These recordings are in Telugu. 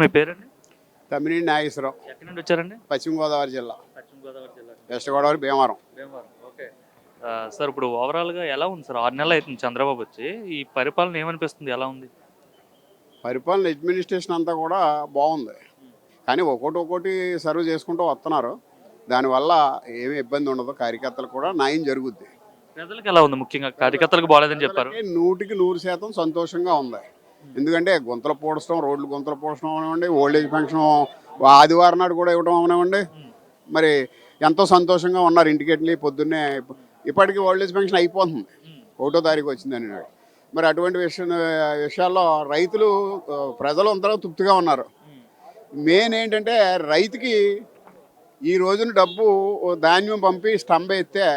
మీ పేరండి? తమ్మినేని నాగేశ్వరరావు. ఎక్కడి నుండి వచ్చారండి? పశ్చిమ గోదావరి జిల్లా. పశ్చిమ గోదావరి జిల్లా. West Godavari Bhimavaram. Bhimavaram. Okay. Sir ఇప్పుడు ఓవరాల్‌గా ఎలా ఉంది సార్? 6 నెలలు అవుతుంది చంద్రబాబు వచ్చి. ఈ పరిపాలన ఏమనిపిస్తుంది? ఎలా ఉంది? పరిపాలన అడ్మినిస్ట్రేషన్ అంతా కూడా బాగుంది. కానీ ఒక్కోటి సర్వ్ చేసుకుంటూ వస్తున్నారు. దానివల్ల ఏమీ ఇబ్బంది ఉండదు. కార్యకర్తలకు కూడా న్యాయం జరుగుద్ది. ప్రజలకు ఎలా ఉంది? ముఖ్యంగా కార్యకర్తలకు బాలేదని చెప్పారు. 100% సంతోషంగా ఉంది. ఎందుకంటే గుంతలు పూడ్చడం, రోడ్లు గుంతలు పూడ్చడం అవనివ్వండి, ఓల్డేజ్ పెన్షన్ ఆదివారం నాడు కూడా ఇవ్వడం అవనివ్వండి, మరి ఎంతో సంతోషంగా ఉన్నారు. ఇంటికి వెళ్ళి పొద్దున్నే ఇప్పటికీ ఓల్డేజ్ పెన్షన్ అయిపోతుంది. 1వ తారీఖు వచ్చిందని నాడు. మరి అటువంటి విషయాల్లో రైతులు ప్రజలు అందరూ తృప్తిగా ఉన్నారు. మెయిన్ ఏంటంటే రైతుకి ఈ రోజున డబ్బు ధాన్యం పంపి స్టంబ్ వేస్తే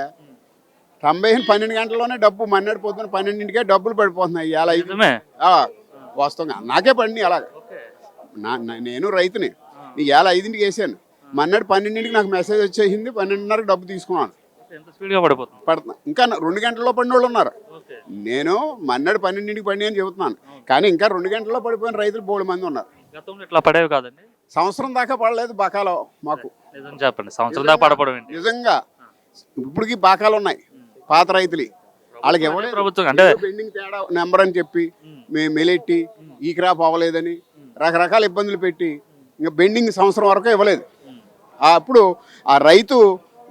స్టంబ్ వేసిన 12 గంటల్లోనే డబ్బు మన్నాడు పొద్దున్న 12ంటికే డబ్బులు పడిపోతున్నాయి. ఇలా వాస్తవంగా నాకే పడినాయి అలాగ. నేను రైతుని. ఇవాళ 5ంటికి వేసాను, మన్నాడు 12ంటికి నాకు మెసేజ్ వచ్చేసింది, 12:30కి డబ్బు తీసుకున్నాను. పడుతున్నా ఇంకా 2 గంటల్లో పడిన వాళ్ళు ఉన్నారు. నేను మన్నాడు 12ంటికి పడి అని చెబుతున్నాను, కానీ ఇంకా 2 గంటల్లో పడిపోయిన రైతులు బోడు మంది ఉన్నారు. ఇట్లా పడేవి కాదండి. సంవత్సరం దాకా పడలేదు బాకాలో మాకు. చెప్పండి, సంవత్సరం దాకా పడపడం నిజంగా ఇప్పటికి బాకాలు ఉన్నాయి పాత రైతులు. వాళ్ళకి ఇవ్వలేదు ప్రభుత్వం. అంటే పెండింగ్ తేడా నెంబర్ అని చెప్పి మేము మెలెట్టి ఈ క్రాప్ అవ్వలేదని రకరకాల ఇబ్బందులు పెట్టి ఇంకా బెండింగ్ సంవత్సరం వరకు ఇవ్వలేదు. అప్పుడు ఆ రైతు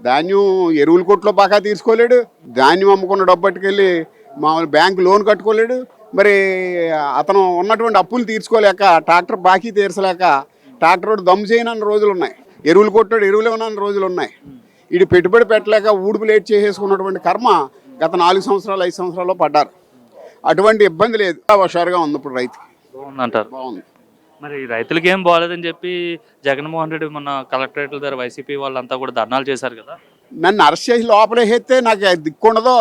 ధాన్యం ఎరువుల కొట్లో బాగా తీసుకోలేడు, ధాన్యం అమ్ముకున్న డబ్బు పట్టుకెళ్ళి మామూలు బ్యాంకు లోన్ కట్టుకోలేడు. మరి అతను ఉన్నటువంటి అప్పులు తీర్చుకోలేక, ట్రాక్టర్ బాకీ తీర్చలేక, ట్రాక్టర్ దమ్ము చేయనన్న రోజులు ఉన్నాయి, ఎరువులు కొట్టాడు ఎరువులు ఇవ్వనన్న రోజులు ఉన్నాయి. ఇది పెట్టుబడి పెట్టలేక ఊడుపు లేట్ చేసేసుకున్నటువంటి కర్మ గత 4 సంవత్సరాలు 5 సంవత్సరాల్లో పడ్డారు. అటువంటి ఇబ్బంది లేదు. హుషారుగా ఉంది ఇప్పుడు రైతుకి. బాగుందంటారు. బాగుంది. మరి రైతులకి ఏం బాగాలేదని చెప్పి జగన్మోహన్ రెడ్డి మొన్న కలెక్టరేట్ల దగ్గర వైసీపీ వాళ్ళంతా కూడా ధర్నాలు చేశారు కదా. నన్ను అరెస్ట్ చేసి లోపలేస్తే నాకు దిక్కుండదో,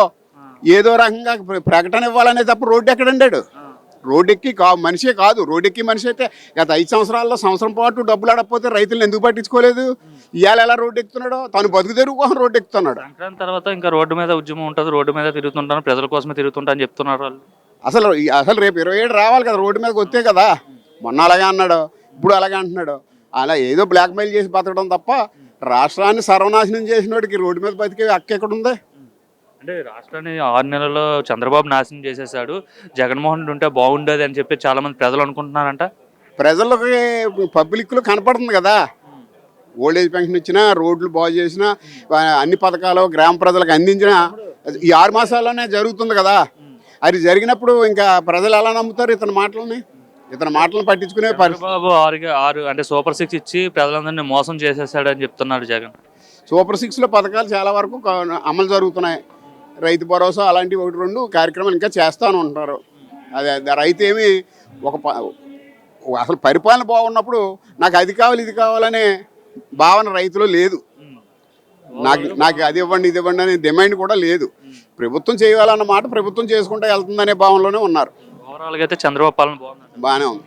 ఏదో రకంగా ప్రకటన ఇవ్వాలనే తప్ప రోడ్డు ఎక్కడండాడు. రోడ్డెక్కి మనిషే కాదు, రోడ్డెక్కి మనిషి అయితే గత 5 సంవత్సరాల్లో సంవత్సరం పాటు డబ్బులు ఆడకపోతే రైతులను ఎందుకు పట్టించుకోలేదు? ఇవాళ ఎలా రోడ్డు ఎక్కుతున్నాడో, తను బతుకు తెరుగు కోసం రోడ్డు ఎక్కుతున్నాడు. సంక్రాంతి తర్వాత ఇంకా రోడ్డు మీద ఉద్యమం ఉంటుంది, రోడ్డు మీద తిరుగుతుంటాను, ప్రజల కోసమే తిరుగుతుంటా అని చెప్తున్నారు వాళ్ళు. అసలు రేపు 27 రావాలి కదా, రోడ్డు మీదకి వస్తే కదా. మొన్న అలాగే అన్నాడు, ఇప్పుడు అలాగే అంటున్నాడు. అలా ఏదో బ్లాక్మెయిల్ చేసి బతకడం తప్ప రాష్ట్రాన్ని సర్వనాశనం చేసినోడికి రోడ్డు మీద బతికే హక్కు ఎక్కడుంది? అంటే రాష్ట్రాన్ని 6 నెలల్లో చంద్రబాబు నాశనం చేసేసాడు, జగన్మోహన్ రెడ్డి ఉంటే బాగుండేది అని చెప్పి చాలా మంది ప్రజలు అనుకుంటున్నారంట. ప్రజలకి పబ్లిక్లో కనపడుతుంది కదా. ఓల్డేజ్ పెన్షన్ ఇచ్చినా, రోడ్లు బాగు చేసినా, అన్ని పథకాలు గ్రామ ప్రజలకు అందించినా ఈ 6 మాసాల్లోనే జరుగుతుంది కదా. అది జరిగినప్పుడు ఇంకా ప్రజలు ఎలా నమ్ముతారు ఇతని మాటలను పట్టించుకునే బాబు 6 అంటే సూపర్ 6 ఇచ్చి ప్రజలందరినీ మోసం చేసేసాడు అని చెప్తున్నాడు జగన్. సూపర్ 6లో పథకాలు చాలా వరకు అమలు జరుగుతున్నాయి. రైతు భరోసా అలాంటివి 1-2 కార్యక్రమాలు ఇంకా చేస్తాను ఉంటారు. అదే రైతు ఏమి అసలు పరిపాలన బాగున్నప్పుడు నాకు అది కావాలి ఇది కావాలనే భావన రైతులో లేదు. నాకు అది ఇవ్వండి ఇది ఇవ్వండి అనే డిమాండ్ కూడా లేదు. ప్రభుత్వం చేయాలన్న మాట ప్రభుత్వం చేసుకుంటూ వెళ్తుందనే భావనలోనే ఉన్నారు. ఓవరాల్గా అయితే చంద్రబాబు పాలన బాగానే ఉంది.